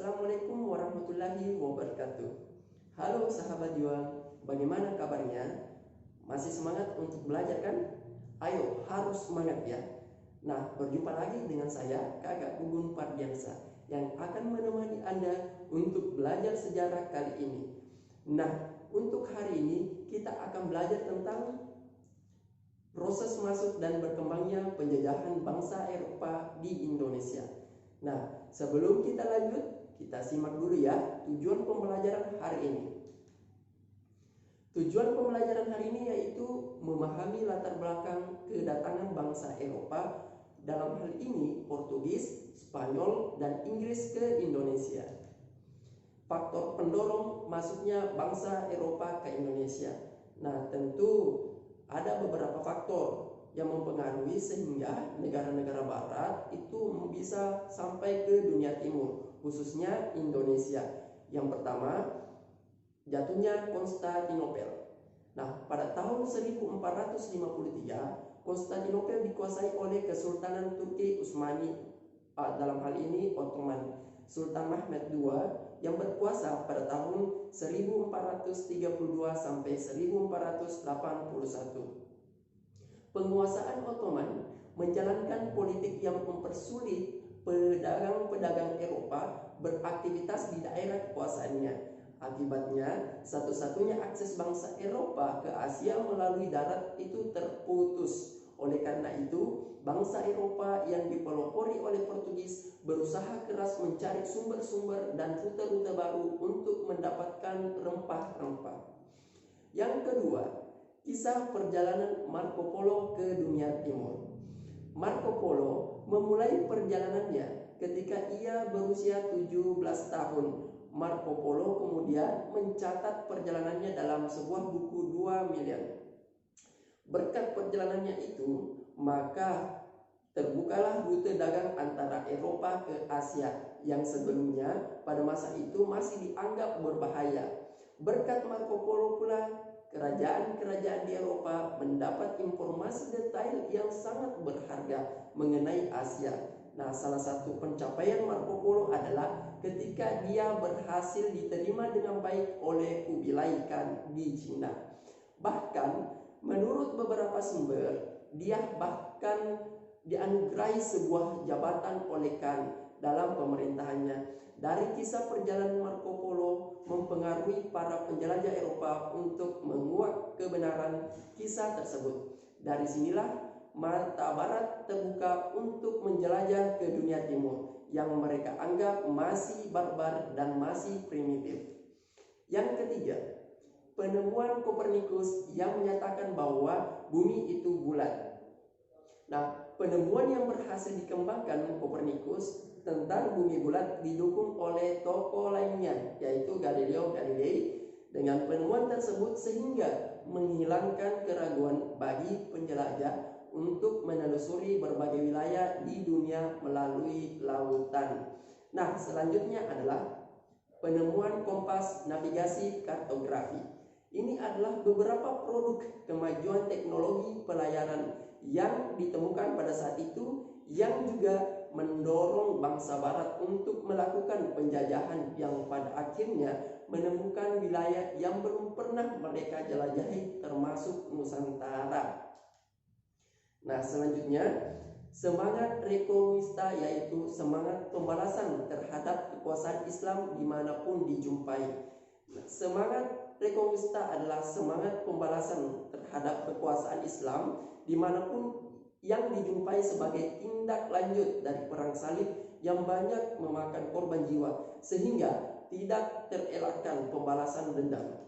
Assalamualaikum warahmatullahi wabarakatuh. Halo sahabat juang, bagaimana kabarnya? Masih semangat untuk belajar kan? Ayo, harus semangat ya. Nah, berjumpa lagi dengan saya, Kakak Gugun Pardiansa, yang akan menemani Anda untuk belajar sejarah kali ini. Nah, untuk hari ini kita akan belajar tentang proses masuk dan berkembangnya penjajahan bangsa Eropa di Indonesia. Nah, sebelum kita lanjut, kita simak dulu ya tujuan pembelajaran hari ini. Tujuan pembelajaran hari ini yaitu memahami latar belakang kedatangan bangsa Eropa, dalam hal ini Portugis, Spanyol, dan Inggris ke Indonesia. Faktor pendorong masuknya bangsa Eropa ke Indonesia. Nah, tentu ada beberapa faktor yang mempengaruhi sehingga negara-negara barat itu bisa sampai ke dunia timur, khususnya Indonesia. Yang pertama, jatuhnya Konstantinopel. Nah, pada tahun 1453, Konstantinopel dikuasai oleh Kesultanan Turki Utsmani, dalam hal ini Ottoman. Sultan Mehmed II yang berkuasa pada tahun 1432 sampai 1481. Penguasaan Ottoman menjalankan politik yang mempersulit pedagang-pedagang Eropa beraktivitas di daerah kekuasaannya. Akibatnya, satu-satunya akses bangsa Eropa ke Asia melalui darat itu terputus. Oleh karena itu, bangsa Eropa yang dipelopori oleh Portugis berusaha keras mencari sumber-sumber dan rute-rute baru untuk mendapatkan rempah-rempah. Yang kedua, kisah perjalanan Marco Polo ke dunia timur. Marco Polo memulai perjalanannya ketika ia berusia 17 tahun. Marco Polo kemudian mencatat perjalanannya dalam sebuah buku 2 miliar. Berkat perjalanannya itu, maka terbukalah rute dagang antara Eropa ke Asia yang sebelumnya pada masa itu masih dianggap berbahaya. Berkat Marco Polo pula, kerajaan-kerajaan di Eropa mendapat informasi detail yang sangat berharga mengenai Asia. Nah, salah satu pencapaian Marco Polo adalah ketika dia berhasil diterima dengan baik oleh Kubilai Khan di Cina. Bahkan, menurut beberapa sumber, dia bahkan dianugerahi sebuah jabatan oleh Khan dalam pemerintahannya. Dari kisah perjalanan Marco Polo mempengaruhi para penjelajah Eropa untuk menguak kebenaran kisah tersebut. Dari sinilah mata barat terbuka untuk menjelajah ke dunia timur yang mereka anggap masih barbar dan masih primitif. Yang ketiga, penemuan Kopernikus yang menyatakan bahwa bumi itu bulat. Nah, penemuan yang berhasil dikembangkan Kopernikus tentang bumi bulat didukung oleh tokoh lainnya, yaitu Galileo Galilei. Dengan penemuan tersebut sehingga menghilangkan keraguan bagi penjelajah untuk menelusuri berbagai wilayah di dunia melalui lautan. Nah, selanjutnya adalah penemuan kompas, navigasi, kartografi. Ini adalah beberapa produk kemajuan teknologi pelayaran yang ditemukan pada saat itu, yang juga mendorong bangsa barat untuk melakukan penjajahan yang pada akhirnya menemukan wilayah yang belum pernah mereka jelajahi, termasuk Nusantara. Nah, selanjutnya semangat rekonquista, yaitu semangat pembalasan terhadap kekuasaan Islam dimanapun dijumpai. Semangat rekonquista adalah semangat pembalasan terhadap kekuasaan Islam dimanapun yang dijumpai sebagai tindak lanjut dari perang salib yang banyak memakan korban jiwa, sehingga tidak terelakkan pembalasan dendam.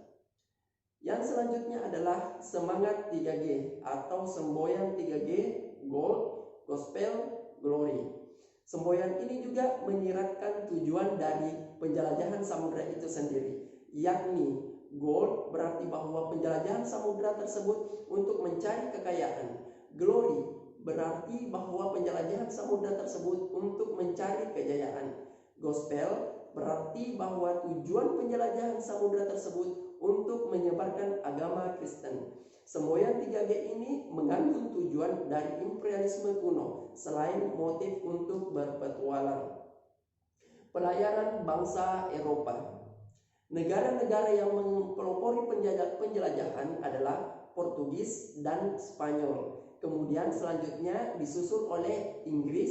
Yang selanjutnya adalah semangat 3G atau semboyan 3G, Gold, Gospel, Glory. Semboyan ini juga menyiratkan tujuan dari penjelajahan samudera itu sendiri, yakni Gold berarti bahwa penjelajahan samudera tersebut untuk mencari kekayaan. Glory berarti bahwa penjelajahan samudera tersebut untuk mencari kejayaan. Gospel berarti bahwa tujuan penjelajahan samudera tersebut untuk menyebarkan agama Kristen. Semboyan 3G ini mengandung tujuan dari imperialisme kuno selain motif untuk berpetualang. Pelayaran bangsa Eropa. Negara-negara yang mempelopori penjelajahan adalah Portugis dan Spanyol. Kemudian selanjutnya disusul oleh Inggris,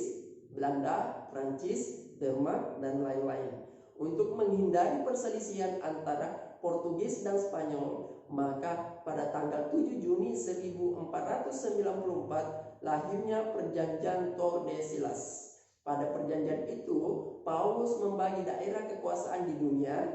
Belanda, Prancis, Denmark, dan lain-lain. Untuk menghindari perselisihan antara Portugis dan Spanyol, maka pada tanggal 7 Juni 1494 lahirnya Perjanjian Tordesillas. Pada perjanjian itu, Paulus membagi daerah kekuasaan di dunia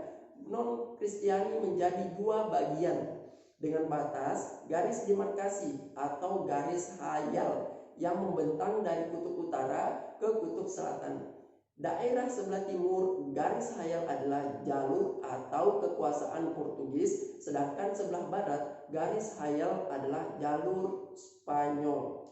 non-Kristiani menjadi dua bagian dengan batas garis demarkasi atau garis hayal yang membentang dari kutub utara ke kutub selatan. Daerah sebelah timur garis hayal adalah jalur atau kekuasaan Portugis, sedangkan sebelah barat garis hayal adalah jalur Spanyol.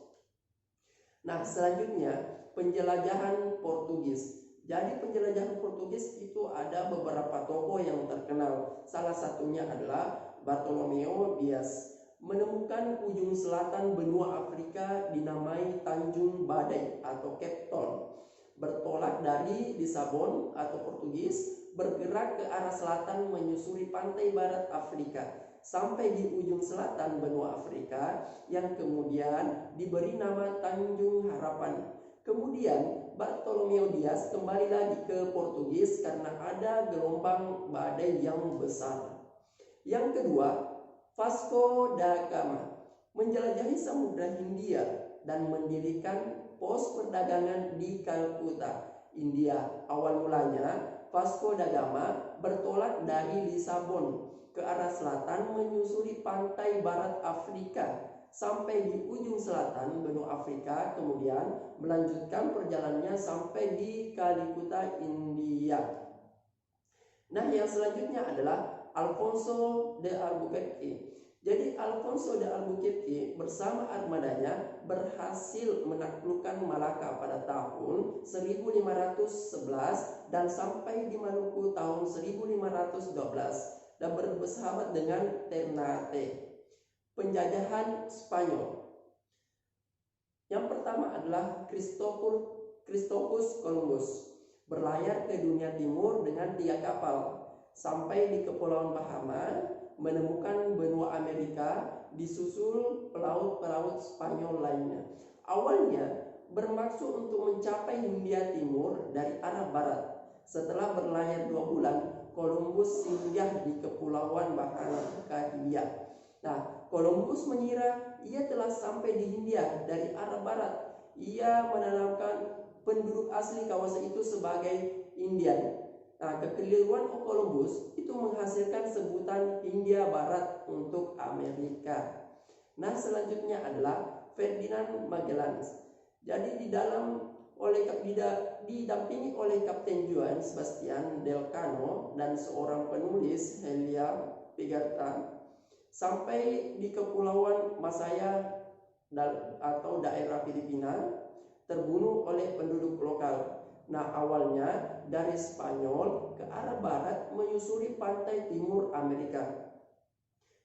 Nah, selanjutnya penjelajahan Portugis. Jadi penjelajahan Portugis itu ada beberapa tokoh yang terkenal. Salah satunya adalah Bartolomeu Dias. Menemukan ujung selatan benua Afrika dinamai Tanjung Badai atau Cape Town. Bertolak dari Lisabon atau Portugis, bergerak ke arah selatan menyusuri pantai barat Afrika sampai di ujung selatan benua Afrika yang kemudian diberi nama Tanjung Harapan. Kemudian Bartolomeu Dias kembali lagi ke Portugis karena ada gelombang badai yang besar. Yang kedua, Vasco da Gama menjelajahi Samudra Hindia dan mendirikan pos perdagangan di Calcutta, India. Awal mulanya Vasco da Gama bertolak dari Lisabon ke arah selatan menyusuri pantai barat Afrika sampai di ujung selatan benua Afrika, kemudian melanjutkan perjalanannya sampai di Calcutta, India. Nah, yang selanjutnya adalah Alfonso de Albuquerque. Jadi Alfonso de Albuquerque bersama armadanya berhasil menaklukkan Malaka pada tahun 1511 dan sampai di Maluku tahun 1512 dan bersahabat dengan Ternate. Penjajahan Spanyol. Yang pertama adalah Christopus Columbus berlayar ke dunia timur dengan 3 kapal sampai di Kepulauan Bahama, menemukan benua Amerika, disusul pelaut-pelaut Spanyol lainnya. Awalnya bermaksud untuk mencapai Hindia Timur dari arah barat. Setelah berlayar 2 bulan, Columbus singgah di Kepulauan Bahama Hindia. Nah, Columbus mengira ia telah sampai di Hindia dari arah barat. Ia menanamkan penduduk asli kawasan itu sebagai Indian. Nah, kekeliruan Columbus itu menghasilkan sebutan Hindia Barat untuk Amerika. Nah, selanjutnya adalah Ferdinand Magellan. Jadi didampingi oleh Kapten Juan Sebastian Elcano dan seorang penulis Helia Pigarta sampai di Kepulauan Masaya atau daerah Filipina, terbunuh oleh penduduk lokal. Nah, awalnya dari Spanyol ke arah barat menyusuri pantai timur Amerika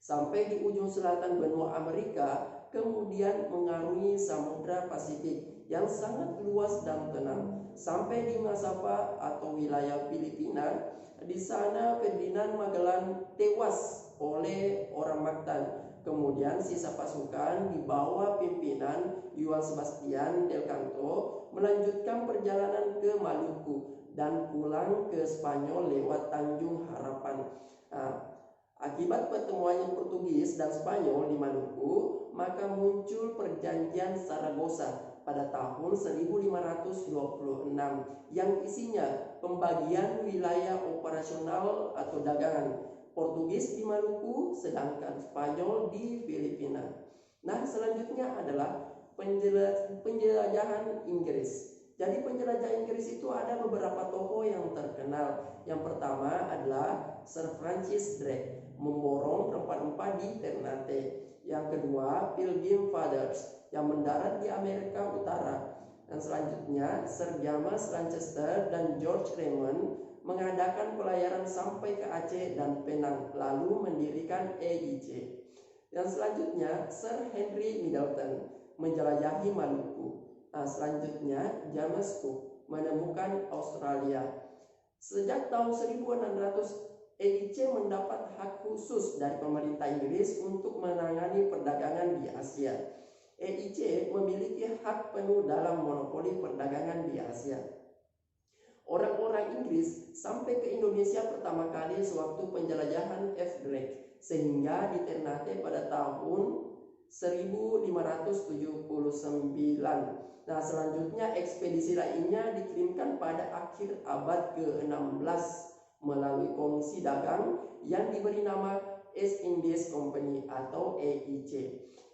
sampai di ujung selatan benua Amerika, kemudian mengarungi Samudra Pasifik yang sangat luas dan tenang sampai di Masapa atau wilayah Filipina. Di sana Ferdinand Magellan tewas oleh orang Mactan. Kemudian sisa pasukan di bawah pimpinan Juan Sebastian Elcano melanjutkan perjalanan ke Maluku dan pulang ke Spanyol lewat Tanjung Harapan. Nah, akibat pertemuan Portugis dan Spanyol di Maluku, maka muncul Perjanjian Saragossa pada tahun 1526 yang isinya pembagian wilayah operasional atau dagangan. Portugis di Maluku, sedangkan Spanyol di Filipina. Nah, selanjutnya adalah penjelajahan Inggris. Jadi penjelajah Inggris itu ada beberapa tokoh yang terkenal. Yang pertama adalah Sir Francis Drake, memborong rempah-rempah di Ternate. Yang kedua, Pilgrim Fathers yang mendarat di Amerika Utara. Dan selanjutnya, Sir James Lancaster dan George Raymond mengadakan pelayaran sampai ke Aceh dan Penang, lalu mendirikan EIC. Dan selanjutnya, Sir Henry Middleton menjelajahi Maluku. Nah, selanjutnya James Cook menemukan Australia. Sejak tahun 1600, EIC mendapat hak khusus dari pemerintah Inggris untuk menangani perdagangan di Asia. EIC memiliki hak penuh dalam monopoli perdagangan di Asia. Orang-orang Inggris sampai ke Indonesia pertama kali sewaktu penjelajahan F. Drake, sehingga di Ternate pada tahun 1579. Nah, selanjutnya ekspedisi lainnya dikirimkan pada akhir abad ke-16 melalui komisi dagang yang diberi nama East Indies Company atau EIC.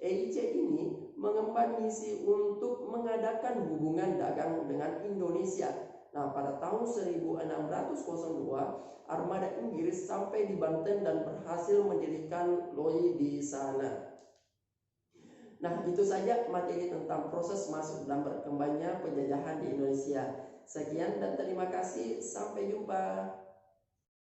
EIC ini mengemban misi untuk mengadakan hubungan dagang dengan Indonesia. Nah, pada tahun 1602, armada Inggris sampai di Banten dan berhasil mendirikan loi di sana. Nah, itu saja materi tentang proses masuk dan berkembangnya penjajahan di Indonesia. Sekian dan terima kasih. Sampai jumpa.